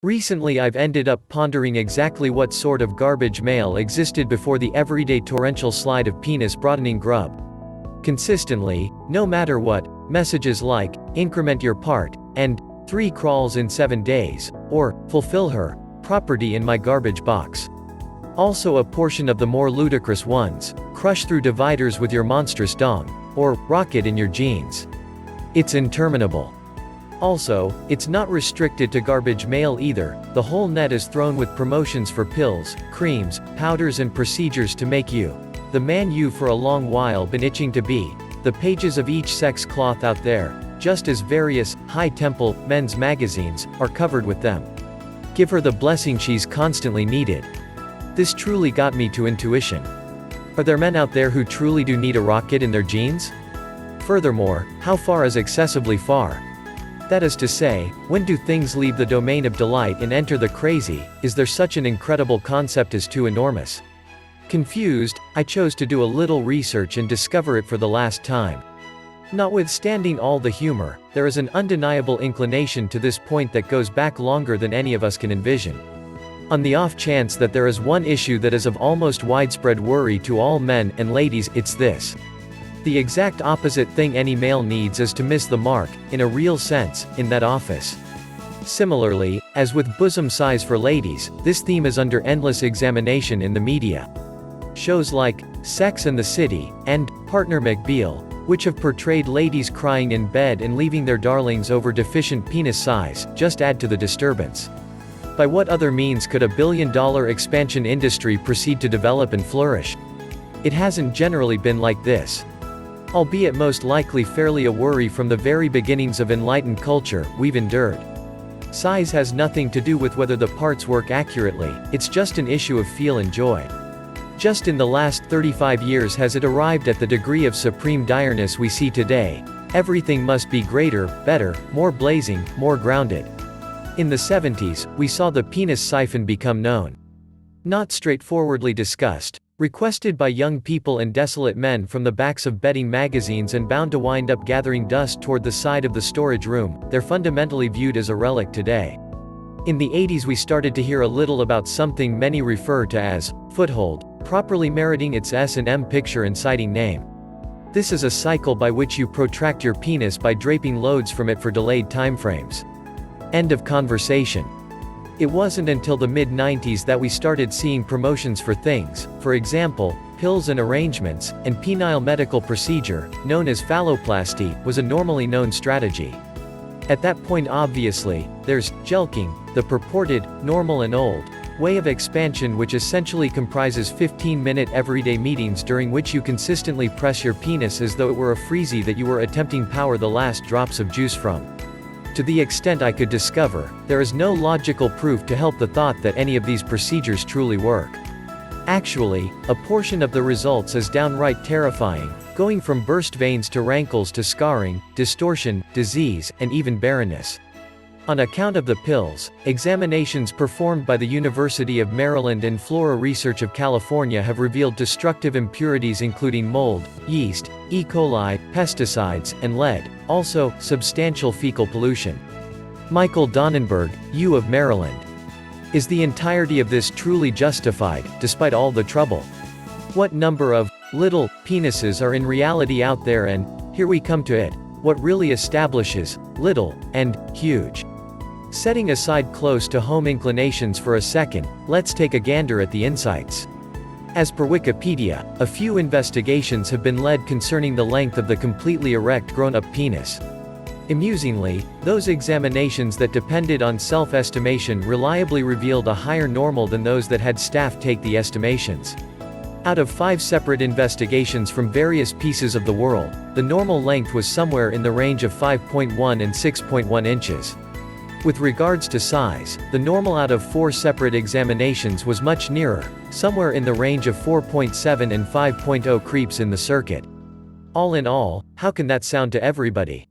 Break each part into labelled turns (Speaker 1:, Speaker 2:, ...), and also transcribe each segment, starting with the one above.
Speaker 1: Recently I've ended up pondering exactly what sort of garbage mail existed before the everyday torrential slide of penis-broadening grub. Consistently, no matter what, messages like, increment your part, and 3 crawls in 7 days, or, fulfill her, property in my garbage box. Also a portion of the more ludicrous ones, crush through dividers with your monstrous dong, or, rocket in your jeans. It's interminable. Also, it's not restricted to garbage mail either, the whole net is thrown with promotions for pills, creams, powders and procedures to make you the man you've for a long while been itching to be. The pages of each sex cloth out there, just as various, high-tempo, men's magazines, are covered with them. Give her the blessing she's constantly needed. This truly got me to intuition. Are there men out there who truly do need a rocket in their jeans? Furthermore, how far is excessively far? That is to say, when do things leave the domain of delight and enter the crazy? Is there such an incredible concept as too enormous? Confused, I chose to do a little research and discover it for the last time. Notwithstanding all the humor, there is an undeniable inclination to this point that goes back longer than any of us can envision. On the off chance that there is one issue that is of almost widespread worry to all men and ladies, it's this. The exact opposite thing any male needs is to miss the mark, in a real sense, in that office. Similarly, as with bosom size for ladies, this theme is under endless examination in the media. Shows like Sex and the City and Partner McBeal, which have portrayed ladies crying in bed and leaving their darlings over deficient penis size, just add to the disturbance. By what other means could a billion-dollar expansion industry proceed to develop and flourish? It hasn't generally been like this. Albeit most likely fairly a worry from the very beginnings of enlightened culture we've endured. Size has nothing to do with whether the parts work accurately, it's just an issue of feel and joy. Just in the last 35 years has it arrived at the degree of supreme direness we see today. Everything must be greater, better, more blazing, more grounded. In the 70s, we saw the penis siphon become known. Not straightforwardly discussed, requested by young people and desolate men from the backs of betting magazines and bound to wind up gathering dust toward the side of the storage room, they're fundamentally viewed as a relic today. In the 80s we started to hear a little about something many refer to as foothold, properly meriting its S&M picture inciting name. This is a cycle by which you protract your penis by draping loads from it for delayed timeframes. End of conversation. It wasn't until the mid-90s that we started seeing promotions for things, for example, pills and arrangements, and penile medical procedure, known as phalloplasty, was a normally known strategy. At that point obviously, there's jelqing, the purported, normal and old, way of expansion which essentially comprises 15-minute everyday meetings during which you consistently press your penis as though it were a freezy that you were attempting power the last drops of juice from. To the extent I could discover, there is no logical proof to help the thought that any of these procedures truly work. Actually, a portion of the results is downright terrifying, going from burst veins to rankles to scarring, distortion, disease, and even barrenness. On account of the pills, examinations performed by the University of Maryland and Flora Research of California have revealed destructive impurities including mold, yeast, E. coli, pesticides, and lead, also, substantial fecal pollution. Michael Donnenberg, U of Maryland. Is the entirety of this truly justified, despite all the trouble? What number of little penises are in reality out there, and here we come to it, what really establishes little and huge? Setting aside close to home inclinations for a second, let's take a gander at the insights. As per Wikipedia, a few investigations have been led concerning the length of the completely erect grown-up penis. Amusingly, those examinations that depended on self-estimation reliably revealed a higher normal than those that had staff take the estimations. Out of 5 separate investigations from various pieces of the world, the normal length was somewhere in the range of 5.1 and 6.1 inches. With regards to size, the normal out of 4 separate examinations was much nearer, somewhere in the range of 4.7 and 5.0 creeps in the circuit. All in all, how can that sound to everybody?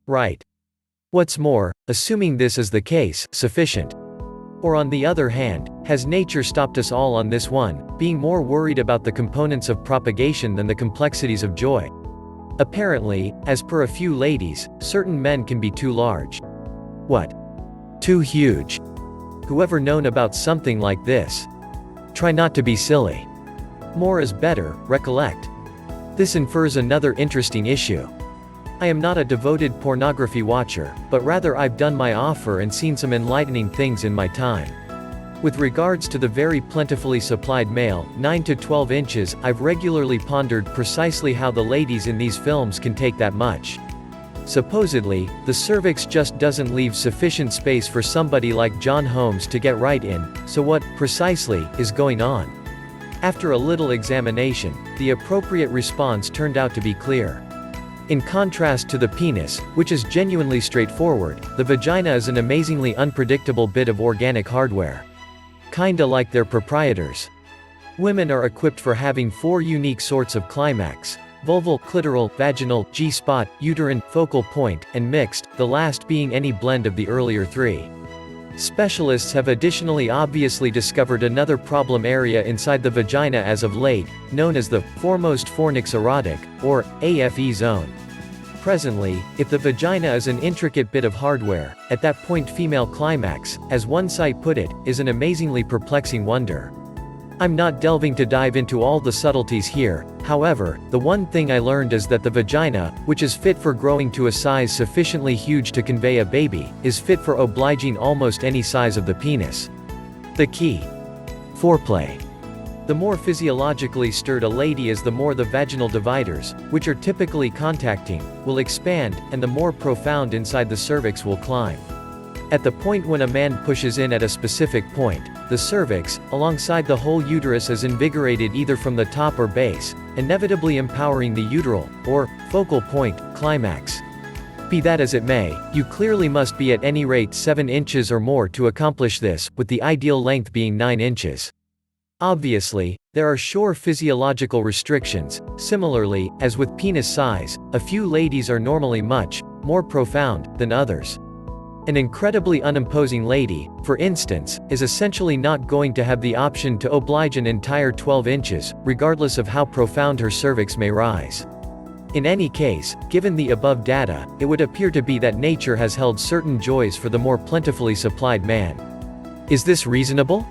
Speaker 1: Right. What's more, assuming this is the case, sufficient. Or on the other hand, has nature stopped us all on this one, being more worried about the components of propagation than the complexities of joy? Apparently, as per a few ladies, certain men can be too large. What? Too huge. whoever known about something like this? Try not to be silly. More is better, recollect. This infers another interesting issue. I am not a devoted pornography watcher, but rather I've done my offer and seen some enlightening things in my time. With regards to the very plentifully supplied male, 9 to 12 inches, I've regularly pondered precisely how the ladies in these films can take that much. Supposedly, the cervix just doesn't leave sufficient space for somebody like John Holmes to get right in, so what, precisely, is going on? After a little examination, the appropriate response turned out to be clear. In contrast to the penis, which is genuinely straightforward, the vagina is an amazingly unpredictable bit of organic hardware. Kinda like their proprietors. Women are equipped for having 4 unique sorts of climax: vulval, clitoral, vaginal, G-spot, uterine, focal point, and mixed, the last being any blend of the earlier 3. Specialists have additionally obviously discovered another problem area inside the vagina as of late, known as the foremost fornix erotic, or AFE zone. Presently, if the vagina is an intricate bit of hardware, at that point female climax, as one site put it, is an amazingly perplexing wonder. I'm not delving to dive into all the subtleties here, however, the one thing I learned is that the vagina, which is fit for growing to a size sufficiently huge to convey a baby, is fit for obliging almost any size of the penis. The key. Foreplay. The more physiologically stirred a lady is, the more the vaginal dividers, which are typically contacting, will expand, and the more profound inside the cervix will climb. At the point when a man pushes in at a specific point, the cervix, alongside the whole uterus, is invigorated either from the top or base, inevitably empowering the uteral, or focal point, climax. Be that as it may, you clearly must be at any rate 7 inches or more to accomplish this, with the ideal length being 9 inches. Obviously, there are sure physiological restrictions. Similarly, as with penis size, a few ladies are normally much more profound than others. An incredibly unimposing lady, for instance, is essentially not going to have the option to oblige an entire 12 inches, regardless of how profound her cervix may rise. In any case, given the above data, it would appear to be that nature has held certain joys for the more plentifully supplied man. Is this reasonable?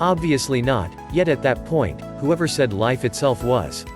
Speaker 1: Obviously not, yet at that point, whoever said life itself was